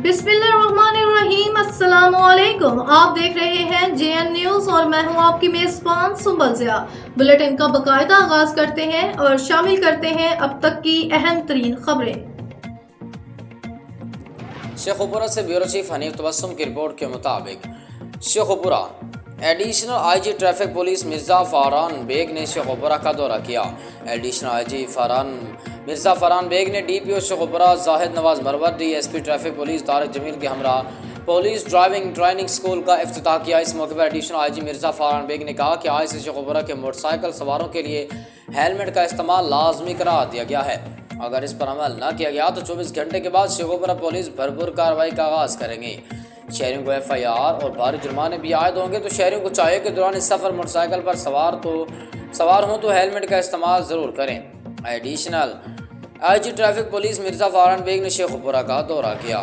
बिस्मिल्लाहिर्रहमानिर्रहीम। अस्सलाम वालेकुम। आप देख रहे हैं JN न्यूज़ और मैं हूं आपकी मेज़बान सुंबल ज़िया। बुलेटिन का बाकायदा आगाज़ करते हैं और शामिल करते हैं अब तक की अहम तरीन खबरें। शेखुपुरा से ब्यूरो चीफ हनीफ तबस्सुम की रिपोर्ट के मुताबिक Sheikhupura additional IG traffic police Mirza Farhan Baig ने शेखुपुरा का दौरा किया। एडिशनल IG मिर्ज़ा फ़रहान बेग ने DPO Sheikhupura Zahid Nawaz Marwat, DSP traffic police Tariq Jameel के हमरा पुलिस ड्राइविंग ट्रेनिंग स्कूल का इफ्तिताह किया। इस मौके पर एडिशनल IG मिर्ज़ा फ़रहान बेग ने कहा कि आज से शेखुपुरा के मोटरसाइकिल सवारों के लिए हेलमेट का इस्तेमाल लाजमी करार दिया गया है। अगर इस पर अमल न किया गया तो 24 घंटे के बाद शेखुपुरा पुलिस भरपूर कार्रवाई का आगाज़ करेंगे। शहरियों को FIR और भारी जुर्माने भी आयद होंगे, तो शहरियों को चाहिए कि दौरान इस सफ़र मोटरसाइकिल पर सवार हों तो हेलमेट का इस्तेमाल ज़रूर करें। Additional IG traffic police Mirza Farhan Baig ने शेखुपुरा का दौरा किया।